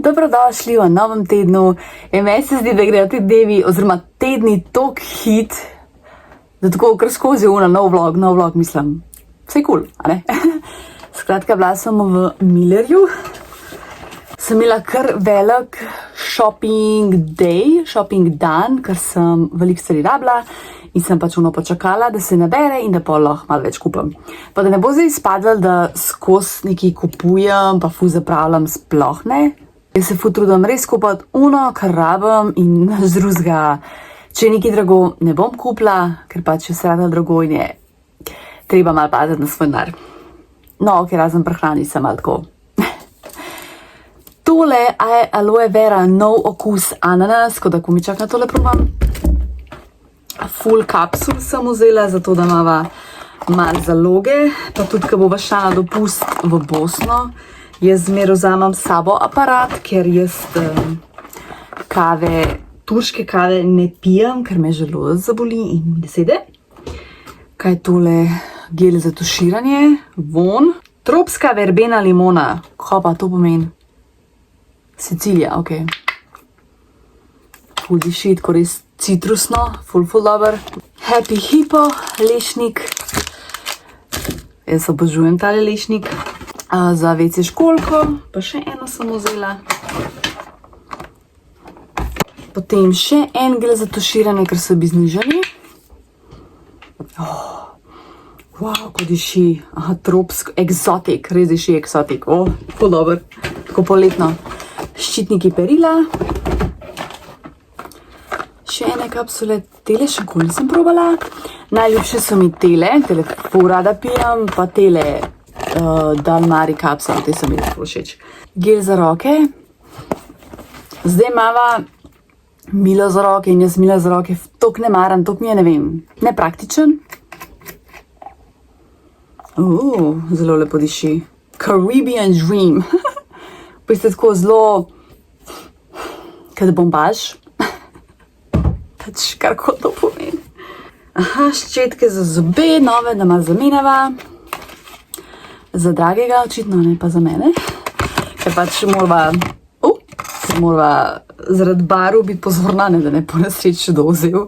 Dobrodošli v novem tednu. Meni se zdi, da grejo ti dnevi oziroma tedni tok hit, da tako kar skozi nov vlog, mislim. Vse kul, a ne? Skratka, bila sem v Millerju. Sem imela kar velik shopping dan, ker sem veliko stvari rabila in sem pač počakala, da se nabere in da pa lahko malo več kupim. Pa da ne bo zdaj izpadlo, da skozi nekaj kupujem, pa ful zapravljam, sploh ne. Jaz se ful trudim res kupiti kar rabim in nič drugega. Če je nekaj drago, ne bom kupila, ker pač je sreda drago in je treba malo paziti na svoj denar. No, ok, razen pri hrani sem malo tako. Tole je aloe vera, nov okus ananas, ko da komičak na tole probam. Full kapsul sem vzela, zato da imava malo zaloge, pa tudi, ko bova šla na dopust v Bosno, jaz zmeraj vzamem s sabo aparat, ker jaz turške kave ne pijem, ker me želodec zaboli in mi ne sede. Kaj je tole? Gel za tuširanje, von. Tropska verbena limona, kaj pa to pomeni? Sicilija, ok. Ful diši, tako res citrusno, ful dober. Happy Hippo, lešnik. Jaz obožujem tale lešnik. Za WC školjko, pa še eno sem vzela. Potem še en gel za tuširanje, ker so bi znižali. Wow, ko diši, tropsko, exotic, res diši exotic, ful dober, tako poletno. Ščitniki perila. Še ene kapsule, tele še nikoli nisem probala. Najljubše so mi tele ful rada pijem, pa tele Dalmari kapsule, te so mi ful všeč. Gel za roke. Zdaj imava milo za roke in jaz milo za roke toliko ne maram, toliko mi je, ne vem, nepraktičen. Zelo lepo diši. Caribbean Dream. Pa ste tako zelo, kad bombaž. Pač karkoli to pomeni. Ščetke za zobe, nove, da malo zamenjava. Za dragega, očitno ne pa za mene. Ker pač morava zaradi barv biti pozorna, ne, da ne po nesreči dozel.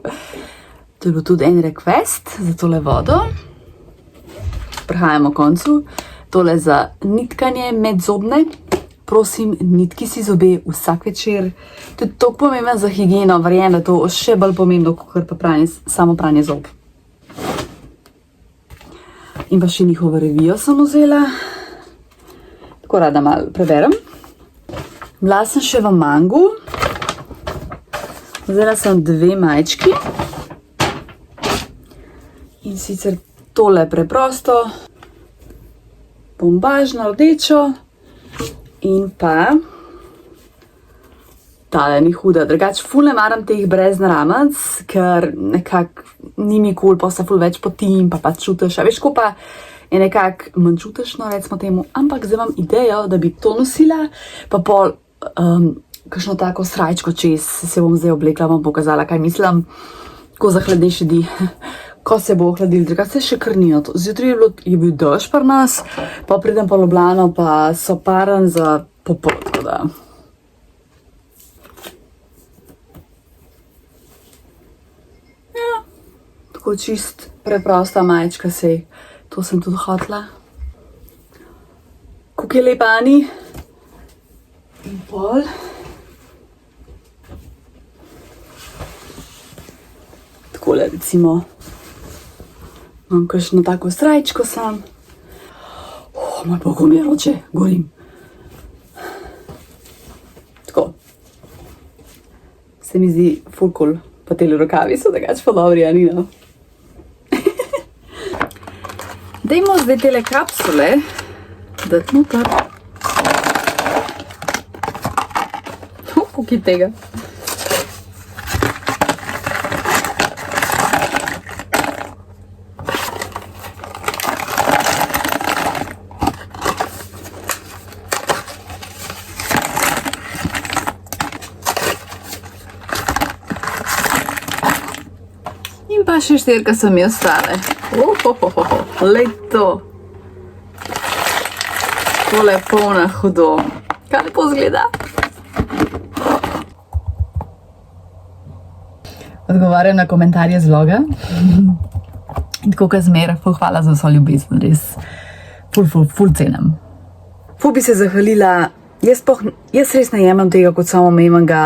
To je bil tudi en request za tole vodo. Prehajamo koncu. Tole za nitkanje medzobne. Prosim, nitki si zobe vsak večer. To je toliko pomembno za higieno, verjamem, da je to še bolj pomembno, kot pa samo pranje zob. In pa še njihovo revijo sem vzela. Tako rada malo preberem. Bila sem še v Mangu. Vzela sem 2 majčki. In sicer tole preprosto, bombažno rdečo in pa tale ni huda. Drugač ful ne maram teh brez naramac, ker nekako ni mi kul, pa se ful več potim, pa čutiš, a veš, ko pa je nekako manj čutiš, no recimo temu, ampak zdaj imam idejo, da bi to nosila, pa pol kakšno tako srajčko čez, se bom zdaj oblekla, bom pokazala, kaj mislim, ko za hladnejši di. Ko se bo ohladil, drugače se še krnijo. Zjutraj je bil dež pri nas, pa pridem pa v Ljubljano, pa so paren za popol, tako da. Ja, tako čist preprosta majčka, sej. To sem tudi hotla. Kako je lepa, Ani? In pol. Takole, recimo. Imam kakšno tako srajčko sam. Moj bog, mi je vroče, gorim. Tako. Se mi zdi ful cool. Pa tele rokavi so drugače pa dobri, a ni, no? Dajmo zdaj tele kapsule dati noter. Koliko je tega? Pa še 4 so mi ostale. Lej to. Tole je polna hudo. Kaj lepo zgleda? odgovarjam na komentarje z vloga. In tako kot zmeraj, hvala za vso ljubezen, res ful cenim. Ful bi se zahvalila, jaz res ne jemam tega kot samoumevnega,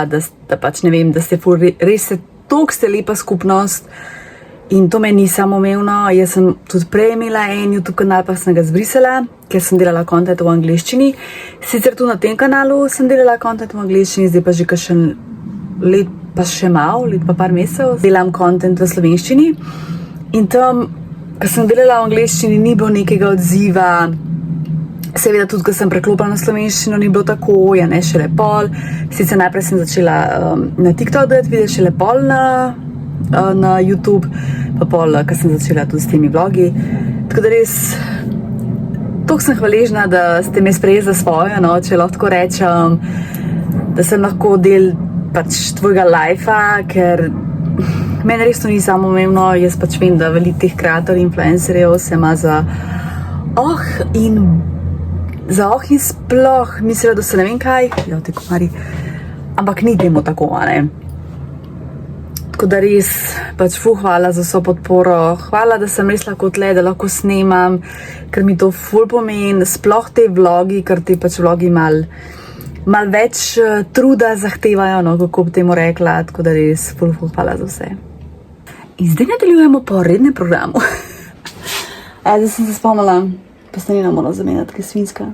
da pač ne vem, da ste res toliko ste lepa skupnost in to meni ni samoumevno. Jaz sem tudi prej imela en YouTube kanal, pa sem ga zbrisala, ker sem delala content v angleščini. Sicer tu na tem kanalu sem delala content v angleščini, zdaj pa že kakšen let, pa še malo, let pa par mesecev, delam content v slovenščini. In tam, ko sem delala v angleščini, ni bilo nekega odziva. Seveda tudi, ko sem preklopila na slovenščino, ni bilo tako, ja ne, šele pol. Sicer najprej sem začela na TikTok delati videe, šele pol na YouTube, pa pol, ko sem začela tudi s temi vlogi. Tako da res, toliko sem hvaležna, da ste me sprejeli za svojo, no, če lahko rečem, da sem lahko del pač tvojega lifea, ker meni res to ni samoumevno. Jaz pač vem, da veliko teh kreatorjev, influencerjev se ima za in sploh mislijo, da se ne vem kaj, te komari, ampak ni temu tako, ne. Tako da res, pač ful hvala za vso podporo, hvala, da sem res lahko tle, da lahko snemam, ker mi to ful pomeni, sploh te vlogi, ker te pač vlogi malo več truda zahtevajo, no, kako bi temu rekla, tako da res ful hvala za vse. In zdaj nadaljujemo po rednem programu. Zdaj sem se spomnila, postanina moram zamenjati, ki je svinjska.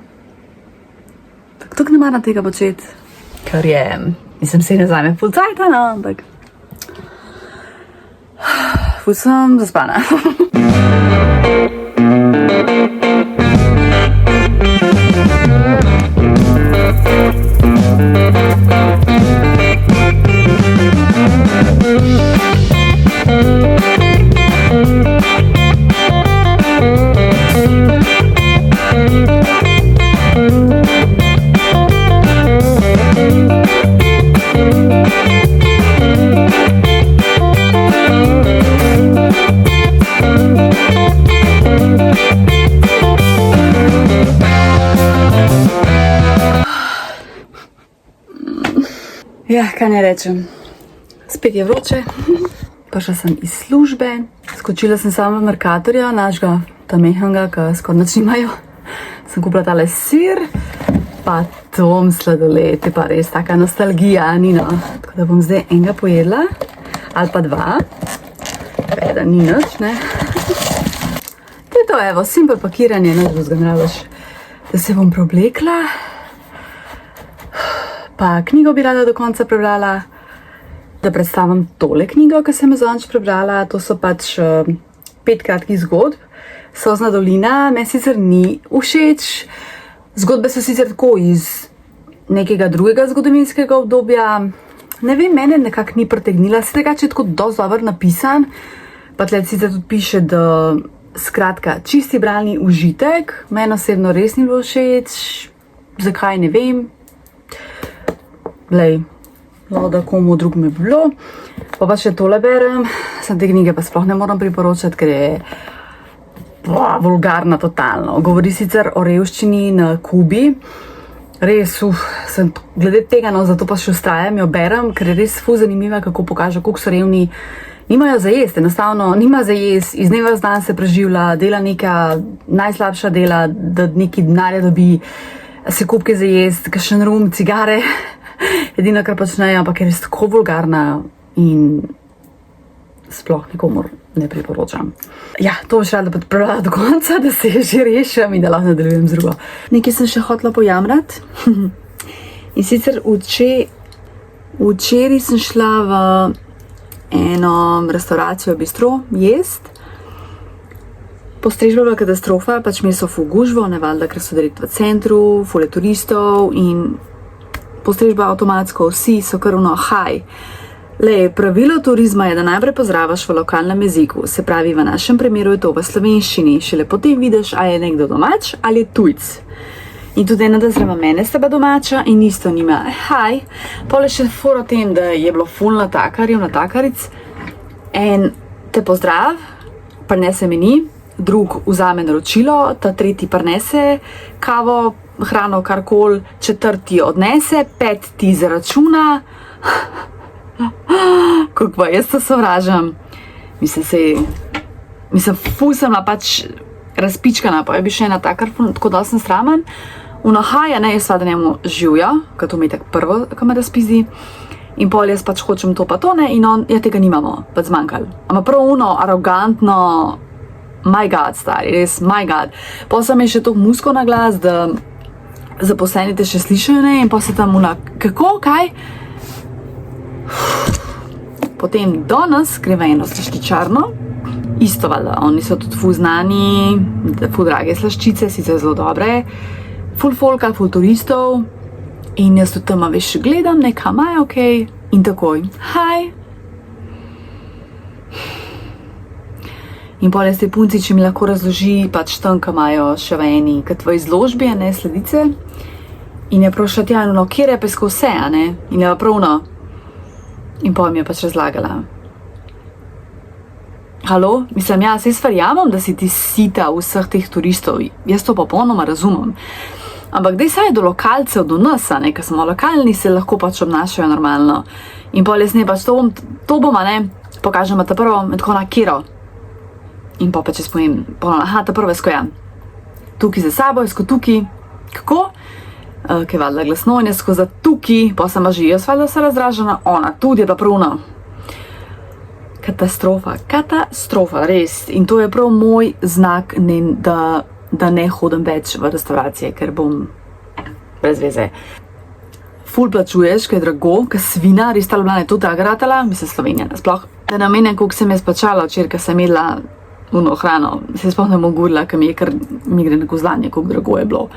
Tako ne maram tega početi, ker je, mislim, se ne zame ful cajta, no, ampak ful sem zaspana. Ja, kaj ne rečem, spet je vroče, prišla sem iz službe, skočila sem sama v Mercatorja, našega tam mehnega, ki skoraj nič nimajo. Sem kupila tale sir, pa tom sladoled, je pa res taka nostalgija, Nino. Tako da bom zdaj enega pojedla, ali pa dva, da ni nič, ne. To je to, evo, simpel pakiranje, ne bo zganravaš, da se bom preoblekla. Pa knjigo bi rada do konca prebrala, da predstavim tole knjigo, ki sem jo zadnjič prebrala. To so pač 5 kratkih zgodb. Sozna dolina me sicer ni všeč. Zgodbe so sicer tako iz nekega drugega zgodovinskega obdobja. Ne vem, mene nekako ni pritegnila. Se drugače je tako dosti dobro napisan. Pa tle sicer tudi piše, da skratka, čisti bralni užitek. Meni osebno res ni bilo všeč. Zakaj, ne vem. Glej, da komu drugemu bi bilo. Pa še tole berem. Sem te knjige pa sploh ne moram priporočati, ker je vulgarna totalno. Govori sicer o revščini na Kubi. Res, sem glede tega, no, zato pa še vztrajam, jo berem, ker je res ful zanimiva, kako pokaže, koliko so revni. Nimajo za jesti, enostavno nima za jesti, iz dneva v dan se preživlja, dela neka najslabša dela, da neki denarja dobi, se kupke za jesti, kakšen rum, cigare. Edino, kar počnejo, ampak je res tako vulgarna in sploh nikomur ne priporočam. Ja, to boš rada prebrala do konca, da se že rešim in da lahko nadaljujem z drugo. Nekaj sem še hotela pojamrati. In sicer včeraj sem šla v eno restauracijo bistro jest. Postrežba bila katastrofa, pač mi so ful gužvo, ne valjda, ker so direkt v centru, ful je turistov in postrežba avtomatsko, vsi so kar ono haj. Pravilo turizma je, da najprej pozdravaš v lokalnem jeziku, se pravi, v našem primeru je to v slovenščini, šele potem vidiš, a je nekdo domač ali je tujc. In tudi ena, da zraven mene sta pa domača in isto nima haj. Pole še fora o tem, da je bilo ful natakarjev, natakaric. En te pozdrav, prinese meni, drug vzame naročilo, ta tretji prinese kavo, hrano, karkoli, četrti odnese, 5 ti zaračuna. Kako pa jaz to sovražam. Mislim, ful sem pač razpičkana, pa je bi še ena taka, tako da sem sramen. Unahaja, ne, jaz svada njemu živja, kad to mi je tak prvo, ko me razpizdi. In pol jaz pač hočem to pa to, ne, in on, ja, tega nimamo, pač zmanjkali. Ama prav uno, arogantno, my god, stari, res, my god. Pol sem je še to musko na glas, da zaposleni te še slišajo, ne, in pol se tam kako, kaj? Potem danes greva eno slaščičarno, isto valjda, oni so tudi ful znani, ful drage slaščice, sicer zelo dobre, ful folka, ful turistov, in jaz tudi tam veš gledam, nekam je okej, in takoj, hi. In pol jaz te punci, če mi lahko razloži, pač tam, ko imajo še v eni, kot v izložbi, ne, sledice, in je prošla tja, no, kjer je pesko vse, ne, in je pravno, in pol mi je pač razlagala. Halo, mislim, ja, saj verjamem, da si ti sita vseh teh turistov, jaz to popolnoma razumem. Ampak dej saj do lokalcev, do nas, ne, ker smo lokalni, se lahko pač obnašajo normalno. In pol jaz ne, pač to bom, ne, pokažem ta prvo, tako na kjero. In pol pač jaz povem, aha, ta prvo je skoja. Tukaj za sabo, jaz ko tukaj, kako? Kaj valjda glasno, in jaz ko za tukaj, pa sem že jaz valjda se razdražena, ona tudi je pa pravno. Katastrofa, res. In to je prav moj znak, ne, da ne hodim več v restauracije, ker bom brez veze. Ful plačuješ, ker je drago, ker svina, res ta Ljubljana je to draga ratala, mislim Slovenija nasploh. Da ne omenjam, koliko sem jaz plačala včeraj, ker sem jedla hrano, se sploh ne bom govorila, ker mi gre na kozlanje, koliko drago je bilo.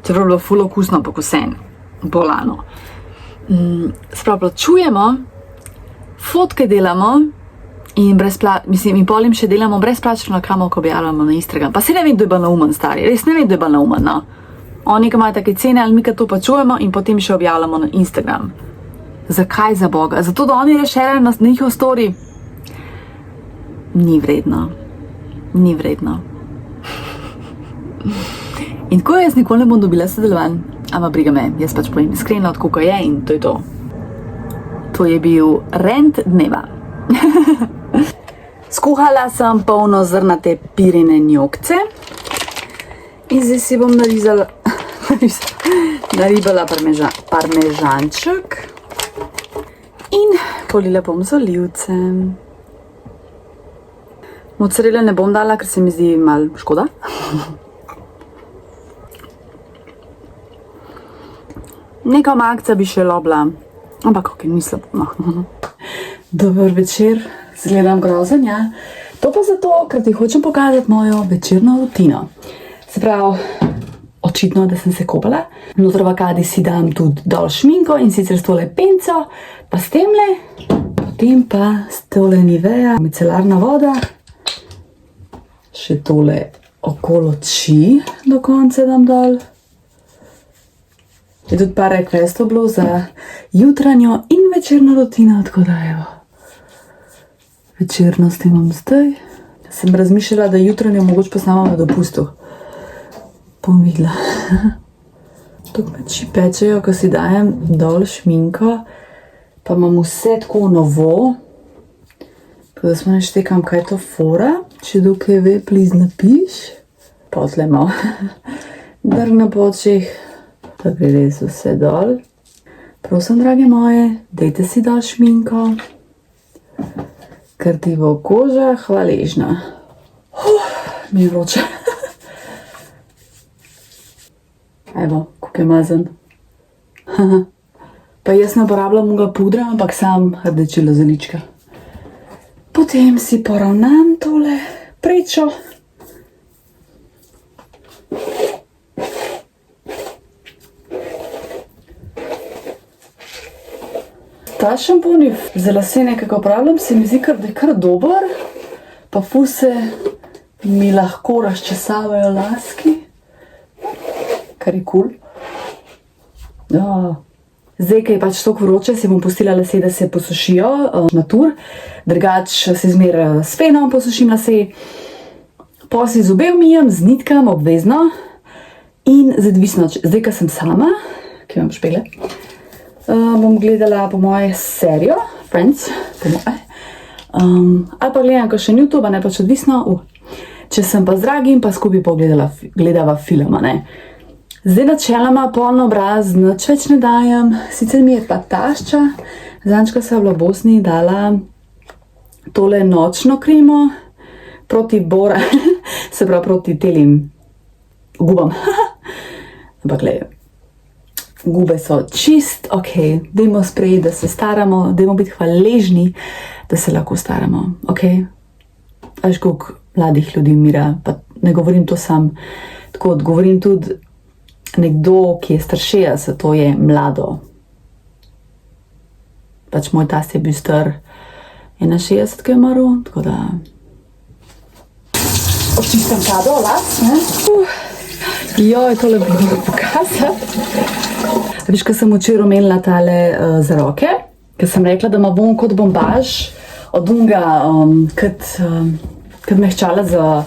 Čeprav je bilo ful okusno, pa kosen, bolano. Sprav plačujemo, fotke delamo, in polim še delamo brezplačno reklamo, ko objavljamo na Instagram. Pa se ne vem, da je bil naumen, stari. Res ne vem, da je bil naumen, no. Oni, ki imajo take cene, ali mi to plačujemo in potem še objavljamo na Instagram. Zakaj za Boga? Zato, da oni rešerajo na njihov story? Ni vredno. Ni vredno. In tako jaz nikoli ne bom dobila sodelovanj, ama briga me, jaz pač povem iskreno, tako je in to je to. To je bil rent dneva. Skuhala sem polno zrnate pirine njokce in zdaj si bom naribala parmežanček in polila bom z olivcem. Mozzarelle ne bom dala, ker se mi zdi malo škoda. Neka omakca bi še lobla, ampak ok, ni slabo, no. Dober večer, zgledam grozen, ja. To pa zato, ker ti hočem pokazati mojo večerno rutino. Se pravi, očitno, da sem se kopala. Noter v kadi si dam tudi dol šminko in sicer s tole penco, pa s temle, potem pa s tole Nivea, micelarna voda, še tole okolo oči do konca dam dol. Je tudi par requestov bilo za jutranjo in večerno rutino, tako da evo. Večerno s tem imam zdaj. Sem razmišljala, da jutranjo mogoče pa snamam na dopustu. Bom videla. Tako me oči pečejo, ko si dajem dol šminko, pa imam vse tako novo. Pa da smo ne štekam, kaj je to fora. Če dokaj ve, please napiš. Potlemo. Drg na počeh. Da gre res vse dol. Prosim, drage moje, dajte si dol šminko, ker ti bo koža hvaležna. Mi je vroče. Evo, kako je mazan. Pa jaz ne uporabljam mnoga pudra, ampak sam rdečilo zelička. Potem si poravnam tole prečo. Ta šampon za lase nekako uporabljam, se mi zdi, da je kar dober, pa ful se mi lahko razčesavajo laski, kar je kul. Zdaj, ko je pač toliko vroče, si bom pustila lase, da se posušijo natur, drugač se zmeraj s fenom posušim lase, pa si zobe umijem z nitkam obvezno in zdaj, ko sem sama, ki imam špele, bom gledala po moje serijo Friends, po moje. Ali pa gledam kakšen YouTube, ne pač odvisno. Če sem pa z dragim, pa skupaj gledava film, ne. Zdaj načeloma polno obraz, nič več ne dajem. Sicer mi je pa tašča, zanjčka se je v Bosni dala tole nočno kremo proti se pravi proti telim gubam. Ampak glej, gube so čist, ok, dajmo sprejeti, da se staramo, dajmo biti hvaležni, da se lahko staramo, ok? Veš, koliko mladih ljudi umira, pa ne govorim to sam, tako govorim tudi nekdo, ki je star 60, to je mlado. Pač moj tast je bil star 61, ko je umrl, tako da očistam kado, las, ne? Joj, tole bi bilo pokazati. Veš, ko sem včeraj omenila tale za roke, ker sem rekla, da ima von kot bombaž, od unga kot mehčala za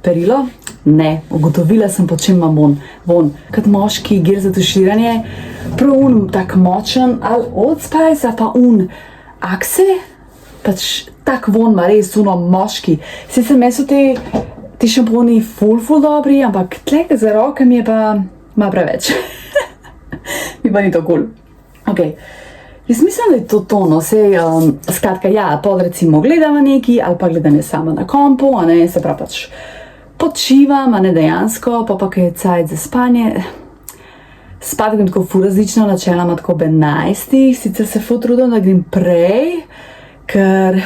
perilo. Ne, ugotovila sem, po čem imam von. Kot moški gel za tuširanje, prav tak močen, ali Old Spice, ali pa Axe, pač tak von ima res moški. Sicer meni so ti šamponi ful dobri, ampak tlek za roke mi je pa malo preveč. Mi pa ni to cool. Ok, jaz mislim, da je to tono, skratka, ja, pod recimo gledava neki, ali pa gledam jaz sama na kompu, a ne, se pravi pač počivam, a ne dejansko, pa kaj je cajt za spanje. Spati grem tako ful različno, načeloma tako ob 11, sicer se ful trudim, da grem prej, ker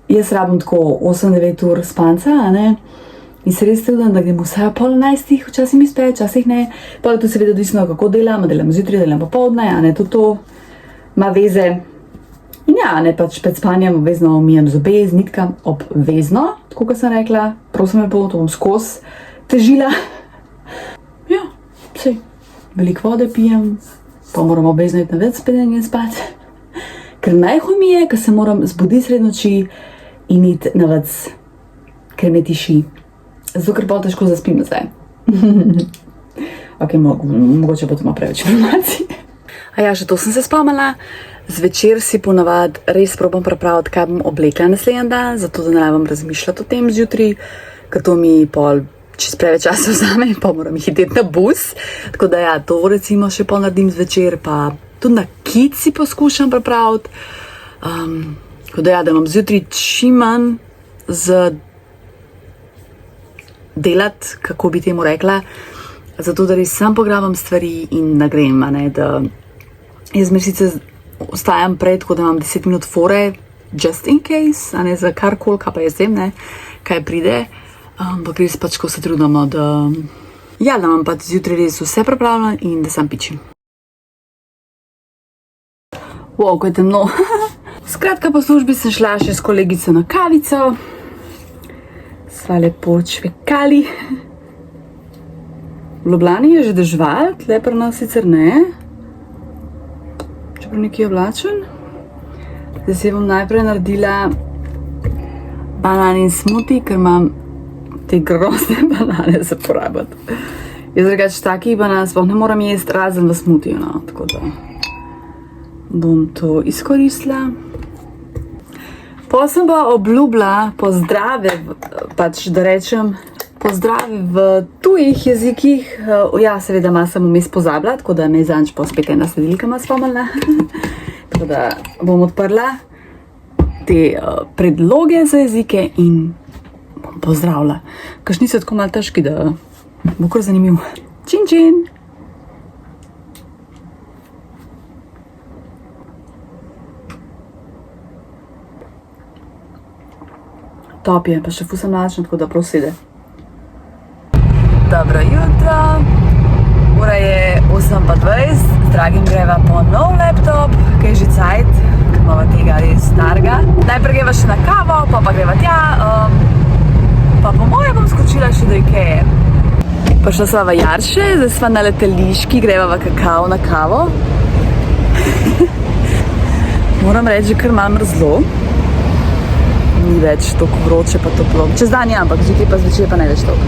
jaz rabim tako 8-9 ur spanca, a ne, in se res trudim, da grem vsaj ob 10:30, včasih mi spe, včasih ne, pa je to seveda odvisno, kako delam zjutraj, delam popoldne, a ne, tudi to ima veze. In ja, ne, pač pred spanjem obvezno umijem zobe z nitkam, obvezno, tako kot sem rekla, prosim me to bom skozi težila. Ja, sej, veliko vode pijem, pa moram obvezno iti na več preden grem spat. Ker najhoj mi je, ker se moram zbuditi sred noči in iti na več, ker me tiši. Zato, ker pa težko zaspim nazaj. Ok, mogoče bo to malo preveč informacij. A ja, še to sem se spomnila. Zvečer si ponavadi res probam pripraviti, kaj bom oblekla naslednji dan, zato da ne rabim razmišljati o tem zjutraj, ker to mi pol čez preveč časa vzame, pa moram hiteti na bus. Tako da ja, to recimo še pol naredim zvečer, pa tudi nakit si poskušam pripraviti. Tako da ja, da imam zjutraj čim manj za delati, kako bi temu rekla, zato da res sam pograbam stvari in nagrem, a ne, da jaz mi sicer ostajam prej, tako da imam 10 minut fore, just in case, a ne za karkoli, kaj pa jaz vem, ne, kaj pride, ampak res pač, ko se trudimo, da imam pač zjutraj res vse pripravljeno in da sam pičim. Wow, ko je temno. Skratka, po službi sem šla še s kolegico na kavico, sva lepo čvekali. V Ljubljani je že dežval, tle pri nas sicer ne. Čeprav nekaj je oblačen. Zdaj si bom najprej naredila bananin smuti, ker imam te grozne banane za porabiti. Jaz drugače takih banan sploh ne moram jesti, razen v smutiju, no, tako da bom to izkoristila. Potem sem pa obljubila pozdrave, pač da rečem pozdrave v tujih jezikih. Ja, seveda malo sem vmes pozabila, tako da me je zanč pa spet ena sledilka malo spomnila. Tako da bom odprla te predloge za jezike in bom pozdravila. Kakšni so tako malo težki, da bo kar zanimiv. Čin, čin! Top je, pa še ful sem lačna, tako da prav sede. Dobro jutro, ura je 8:20, z dragim greva po nov laptop, ki je že cajt, ker imamo tega res starega. Najprej greva še na kavo, pa greva tja, pa po moje bom skočila še do Ikeje. Prišla sva v Jarše, zdaj sva na letališki, greva v Kakao na kavo. Moram reči, že kar malo mrzlo. Ni več toliko vroče pa toplo. Čez dan je, ampak zjutraj pa zvečer pa ne več toliko.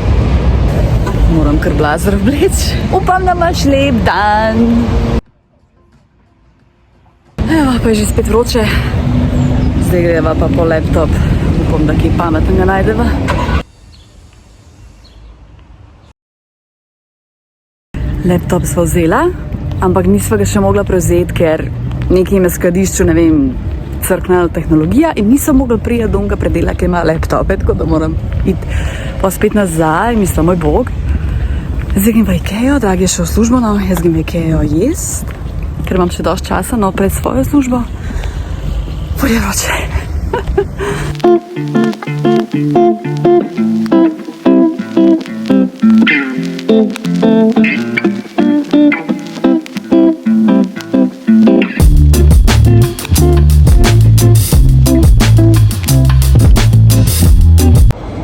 Moram kar blazer vleči. Upam, da imaš lep dan. Evo, Pa je že spet vroče. Zdaj greva pa po laptop. Upam, da kaj pametnega najdeva. Laptop sva vzela, ampak nisva ga še mogla prevzeti, ker nekaj ima skladišču, ne vem, crknala tehnologija in nisem mogla prijeti do onega predela, ki ima laptope, tako da moram iti pa spet nazaj, mislim, moj bog. Zdaj grem v Ikeo, dragi je šel v službo, no, jaz grem v Ikeo jest, ker imam še dosti časa, no, pred svojo službo. Ful je vroče.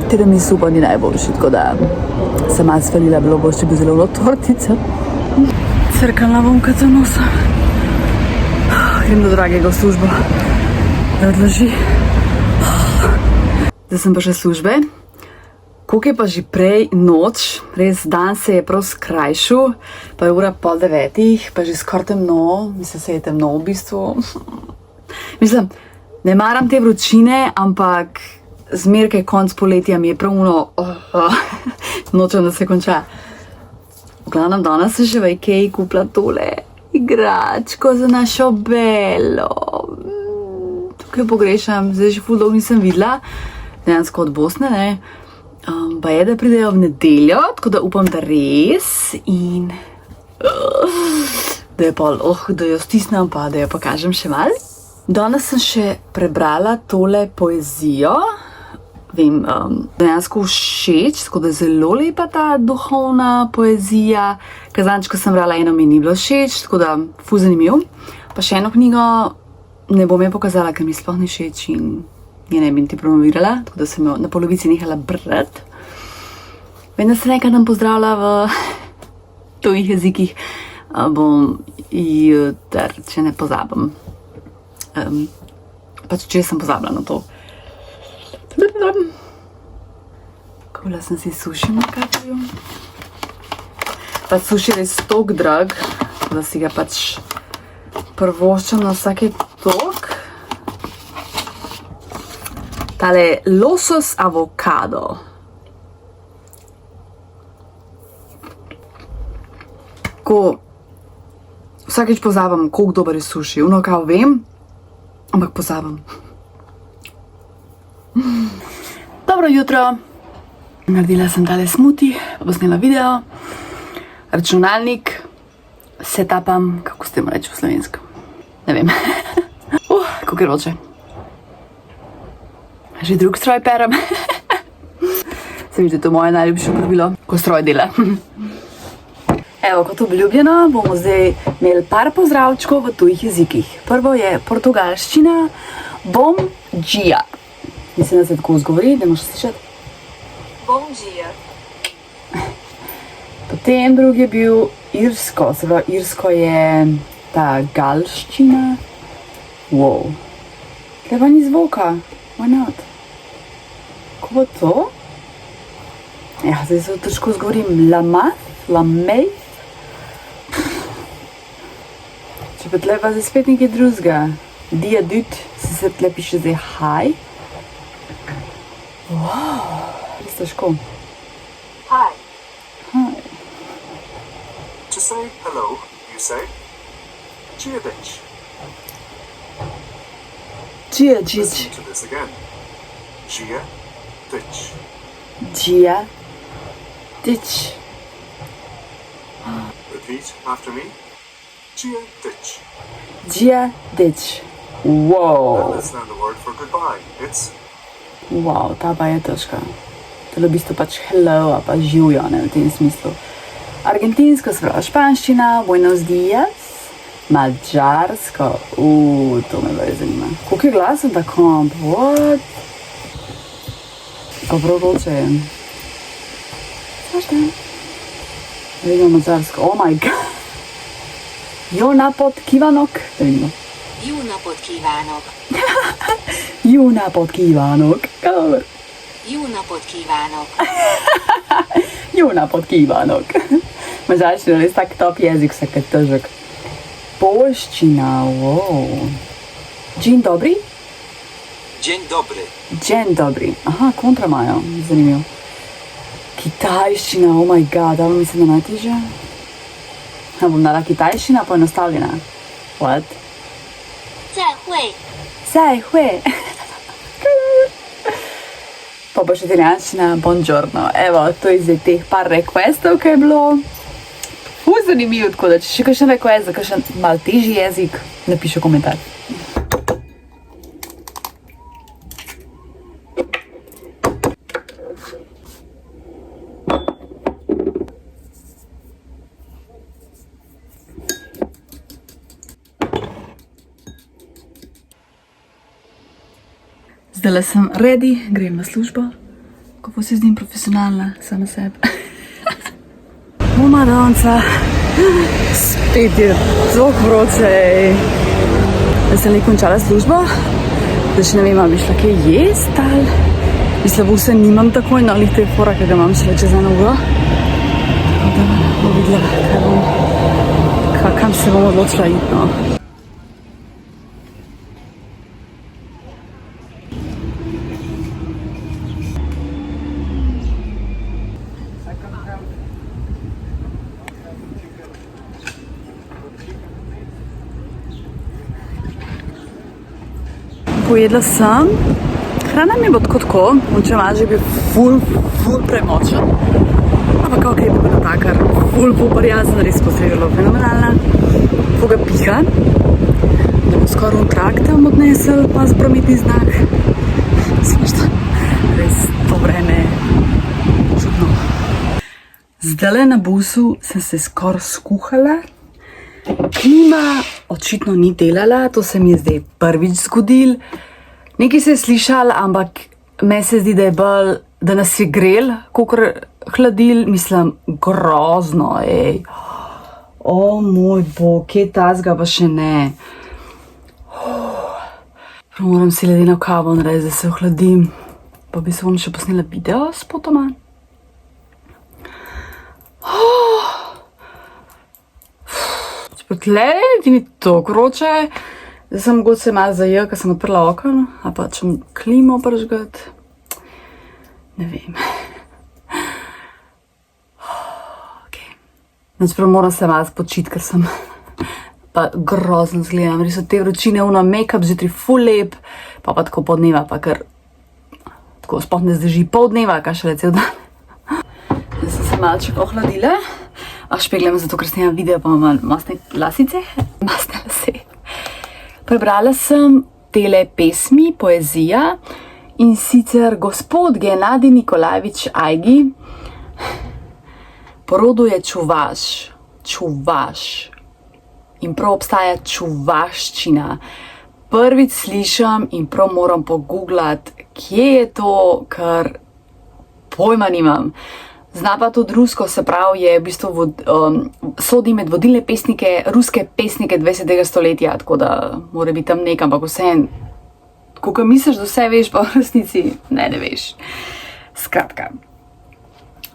Teden mi super ni najboljši, tako da sem malo svalila, bilo bo še bi zelo tortica. Crkala bom kad za nosa. Grem do dragega v službo, da odloži. Zdaj sem pa še službe. Koliko je pa že prej noč, res dan se je prav skrajšal, pa je ura 8:30, pa je že skoraj temno, mislim, se je temno v bistvu. Mislim, ne maram te vročine, ampak zmer, kaj konc poletja mi je prav nočem, da se konča. V glavnem, danes sem še v Ikei kupila tole igračko za našo Belo. Tukaj pogrešam, zdaj že ful dolgo nisem videla, dejansko od Bosne, ne. Pa je, da pridejo v nedeljo, tako da upam, da res in da je pol, da jo stisnem pa, da jo pokažem še mal. Danes sem še prebrala tole poezijo. Vem, dejansko všeč, tako da je zelo lepa ta duhovna poezija. Kazanč, ko sem brala eno, mi ni bilo všeč, tako da ful zanimiv. Pa še eno knjigo ne bom je pokazala, ker mi sploh ni všeč in je ne bi ti promovirala, tako da sem jo na polovici nehala brati. Vem, da se nekaj nam pozdravlja v tujih jezikih. Bom jutr, če ne pozabim. Pač če sem pozabila na to. Kula sem si suši nakapil. Pač suši je res tok drag, da si ga pač prvoščam na vsake tok. Tale losos avokado. Ko vsakeč pozabim, koliko dober je suši. Ono kao vem, ampak pozabim. Dobro jutro. Naredila sem tale smuti, pa posnela video. Računalnik setupam, kako ste mu reči v slovensko. Ne vem. Kako je vroče. Že drug stroj perem. Se vidite, to je moje najljubše pravilo, ko stroj dela. Evo, kot obljubljeno, bomo zdaj imeli par pozdravčkov v tujih jezikih. Prvo je portugalščina, bom dia. Mislim, da se tako izgovori, da moš slišati. Bom dia. Potem drugi je bil irsko, se pravi, irsko je ta galščina. Wow. Kaj pa ni zvoka? Why not? Ko bo to? Ja, zdaj se težko izgovorim. Lamath, lamejth. Če pa tle pa zdaj spet nekaj drugega. Diadut, se tle piše zdaj hi. Wow, res težko. Hi. Hi. To say hello, you say Dia ditch. Dia Listen ditch. to this again. Dia ditch. Dia ditch. Repeat after me. Dia ditch. Dia ditch. Now Wow. let's learn the word for goodbye. It's Wow, ta pa je težka. To je v bistvu pač hello, a pa živjo, ne, v tem smislu. Argentinsko se pravi španščina, buenos dias. Mađarsko, to me baš zanima. Koliko je glasen ta komp? What? Ko prav vroče je. Zašto? Da vidimo mađarsko. Oh my god. Jó napot kívánok. Da vidimo. Jó napot kívánok! Jó napot kívánok. Kalor. Jó napot kívánok! Jó napot kívánok. Mađarščina je res tak top jezik, vsake težek. Polščina, wow. Dzień dobry? Dzień dobry. Dzień dobry. Aha, kontra imajo, zanimivo. Kitajščina, oh my god, dalo mi se da najtežje. Ja, bom dala kitajščina poenostavljena. What? 再会，再会. Pa pa še italijanščina, buongiorno. Evo, to je zdaj teh par requestov, ki je bilo. Zanimivo, tako da če še kakšen request za kakšen mal težji jezik, napiši komentar. Zdaj sem ready, grem na službo. Kako se zdim profesionalna, sama sebe. Danca, spet je zelo vroče. Da sem le končala službo, da še ne vem, ali bi šla kaj jest ali. Mislim, vse nimam takoj, no, ali te fora, ki ga imam šele čez 1 uro. Tako da bom videla, kam se bom odločila iti, no. Pojedla sem, hrana mi bo tako, učemaž je bil ful premočen, ampak ok, je bilo takar, ful prijazen, res posebej fenomenalna, ful ga piha, da bo skoraj v traktem odnesel pa z prometni znak, smešno, res to vreme čudno. Zdajle na busu sem se skoraj skuhala, klima očitno ni delala, to se mi je zdaj prvič zgodil. Nekaj se je slišal, ampak meni se zdi, da je bolj, da nas je grel, kakor hladil, mislim, grozno, ej. O moj bog, kje tazga pa še ne. Moram si ledeno kavo narediti, da se ohladim. Pa bi se vam še posnela video spotoma. Tle ni tako vroče, zdaj sem mogoče se malo zajel, ker sem odprla okno, a pa če klimo pržgat, ne vem. Okay. Načeprav moram se malo spočiti, ker sem pa grozno zgledam, res od te vročine, make-up zjutraj ful lep, pa tako pol dneva, pa ker tako sploh ne zdrži pol dneva, kaj šele cel dan. Zdaj sem se malček ohladila. Špeglam zato, ker snemam video, pa imam masne lase. Prebrala sem tele pesmi, poezija, in sicer gospod Gennadij Nikolajevič Ajgi, po rodu je čuvaš. In prav obstaja čuvaščina. Prvič slišam in prav moram pogooglati, kje je to, ker pojma nimam. Zna pa tudi rusko, se pravi, je v bistvu sodi med vodilne pesnike, ruske pesnike 20. stoletja, tako da mora biti tam nekam, ampak vseeno, ko misliš, da vse veš, pa v resnici ne veš. Skratka,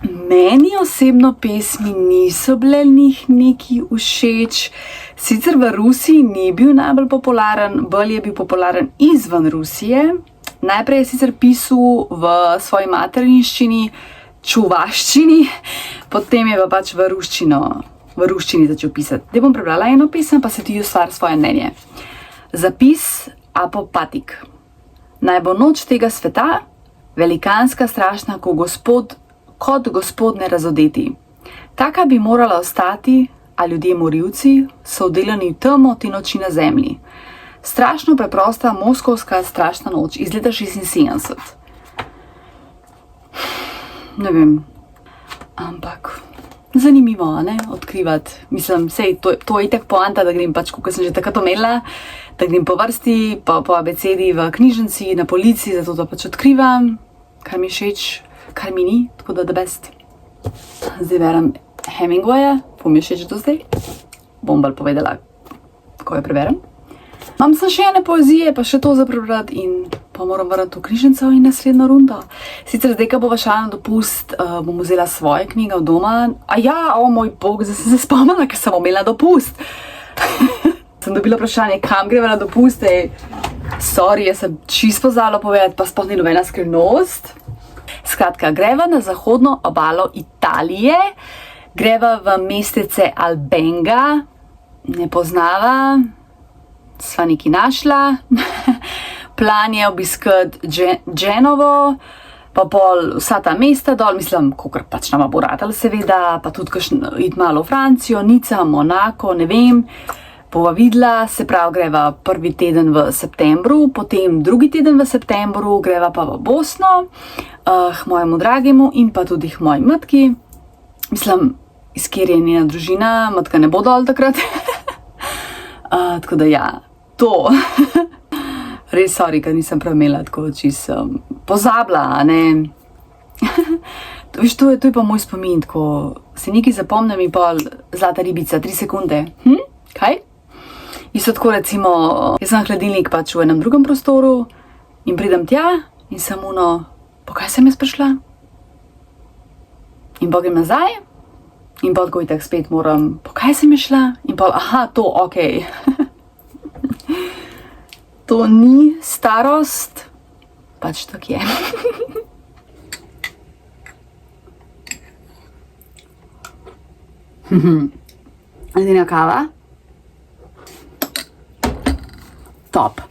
meni osebno pesmi niso bile neki všeč, sicer v Rusiji ni bil najbolj popularen, bolj je bil popularen izven Rusije. Najprej je sicer pisal v svoji materinščini, čuvaščini, potem je pa pač v ruščini začel pisati. Zdaj bom prebrala eno pesem, pa se ti ustvari svoje mnenje. Zapis Apopatik. Naj bo noč tega sveta, velikanska, strašna, kot gospod nerazodeti. Taka bi morala ostati, a ljudje morilci so vdelani v temo te noči na zemlji. Strašno preprosta moskovska strašna noč iz leta 76. Ne vem, ampak zanimivo, ne, odkrivati. Mislim, sej, to je itak poanta, da grem pač, kot sem že takrat omenila, da grem po vrsti, pa po abecedi v knjižnici, na policiji, zato da pač odkrivam, kar mi všeč, kar mi ni, tako da the best. Zdaj berem Hemingwaya, po mi všeč do zdaj. Bom bolj povedala, ko jo preberem. Imam sem še ene poezije, pa še to za prebrati in pa moram vrati v knjižnico in naslednjo rundo. Sicer zdaj, ko bova šla na dopust, bom vzela svoje knjige od doma. A ja, o moj bog, zdaj sem se spomnila, ker sem imela dopust. Sem dobila vprašanje, kam greva na dopust, Sorry, jaz sem čisto pozabila povedati, pa sploh ni nobena skrivnost. Skratka, greva na zahodno obalo Italije, greva v mestece Albenga, ne poznava, sva neki našla. Plan je obiskati Genovo, pa pol vsa ta mesta dol, mislim, kakor pač nama bo ratalo seveda, pa tudi iti malo v Francijo, Nica, Monako, ne vem. Bova videla, se pravi, greva prvi teden v septembru, potem drugi teden v septembru, greva pa v Bosno, k mojemu dragemu in pa tudi k moji matki. Mislim, iz kjer je njena družina, matka ne bo dol takrat. Tako da ja, to. Res sorry, ker nisem prav imela tako čisto pozabila, a ne. Veš, to je pa moj spomin, tako se nekaj zapomnim in pol zlata ribica, 3 sekunde. Kaj? Isto tako recimo, jaz sem hladilnik pač v enem drugem prostoru in pridem tja in sem po kaj sem jaz prišla? In pa grem nazaj in pa tako itak spet moram, po kaj sem jaz šla? In pa, aha, to, okej. To ni starost, pač tako je. Ledena kava. Top.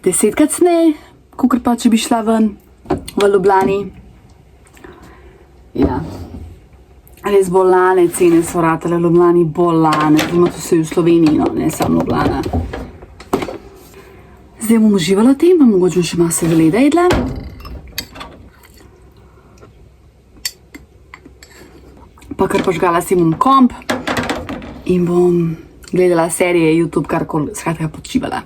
10-krat ceneje, kakor pa če bi šla ven v Ljubljani. Ja. Res bolane cene so ratale v Ljubljani, bolane. Ima to se v Sloveniji, no, ne samo Ljubljana. Zdaj bom uživala v tem, pa mogoče še malo sladoleda jedla. Pa kar požgala si bom komp in bom gledala serije YouTube, karkoli, skratka počivala.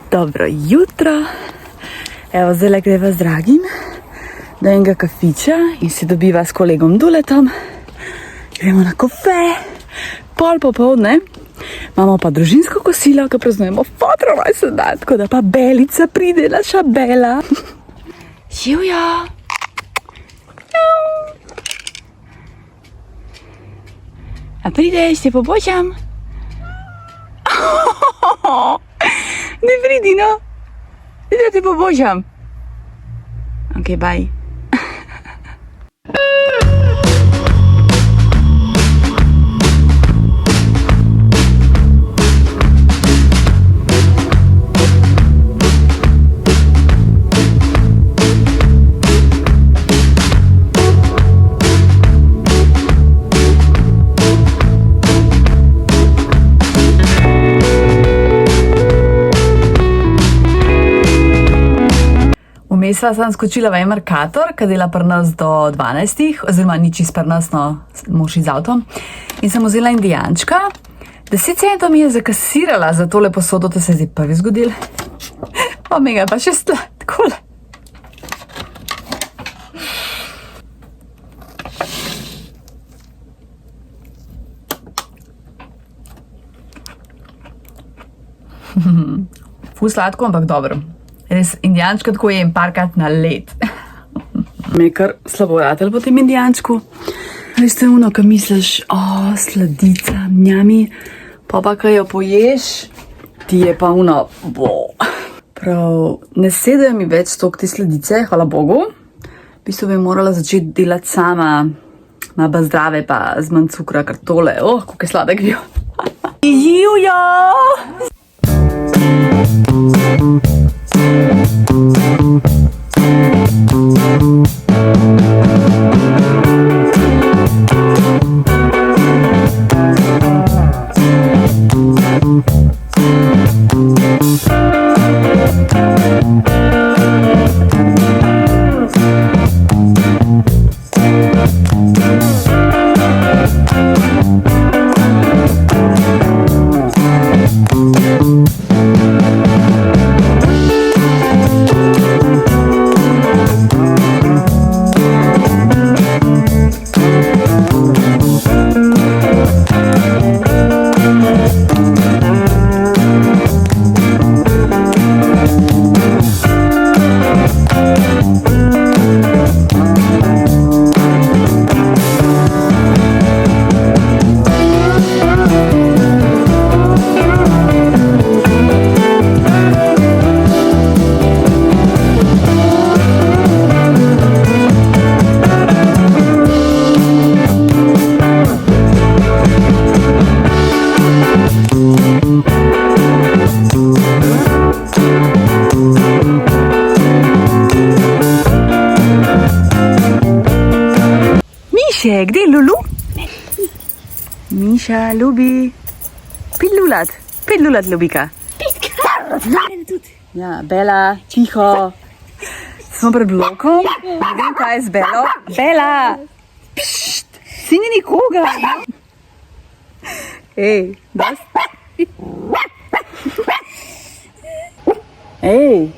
Dobro jutro. Evo, zdaj greva z dragim do enega kafiča in se dobiva s kolegom Duletom. Gremo na kafe, pol popoldne. Imamo pa družinsko kosilo, ko praznujemo fotrov rojstni dan, tako da pa Belica pride, naša Bela. Živjo! A prideš, te pobožam? Ne pridi, no. Da te pobožam. Ok, bye. Vmes sem skočila v Mercator, ki dela pri nas do 12, oziroma ni čist pri nas, no, mož z avtom. In sem vzela indijančka. 10 centov mi je zakasirala za tole posodo, to se je zdaj prvi zgodil. Pa mega pa še sladkole. Ful sladko, ampak dobro. Res indijančka tako jem parkrat na let. Me je kar slabo ratelj po tem indijančku. Res to je ono, ko misliš, sladica, njami, pa ko jo poješ, ti je pa ono, Prav, ne sedajo mi več tok te sladice, hvala Bogu. V bistvu bi morala začeti delati sama, malo pa zdrave, pa z manj cukra, kar tole, kako je sladek bil. Živjo! Gdje je Lulu? Miša ljubi pet lulat ljubika. Ja, Bela, tiho. Smo pred blokom, ne vem, kaj je z Belo. Bela! Pšt, si ni nikoga. Ej, Ej,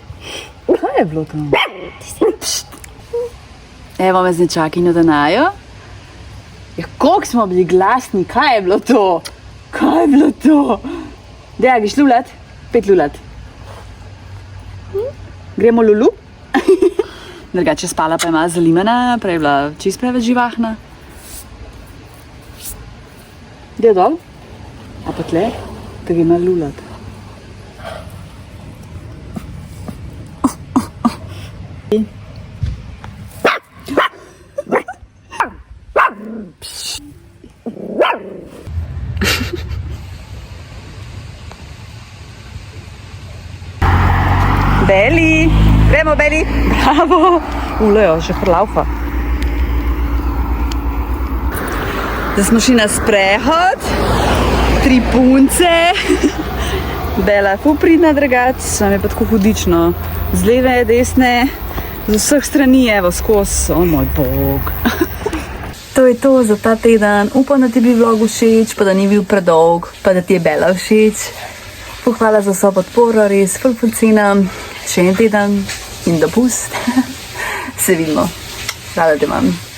kaj je bilo tam? Pšt. Evo me z nečakinjo Danajo. Ja, koliko smo bili glasni, kaj je bilo to? Kaj je bilo to? Dej, greš lulat? 5 lulat. Gremo Lulu? Drugače spala pa ima zalimena, prej je bila čist preveč živahna. Dej dol? A pa tle? Tako ima lulat. Beli, gremo Beli, bravo, ulejo, že hrlaufa. Zdaj smo šli na sprehod, 3 punce, Bela je ful pridna drugač, nam je pa tako hudično, z leve, desne, z vseh strani, evo, skozi, o moj bog. To je to za ta teden, upam, da ti bi vlog všeč, pa da ni bil predolg, pa da ti je Bela všeč. Hvala za vso podporo, res ful cenim. Še en teden in dopust. Se vidimo. Rada te imam.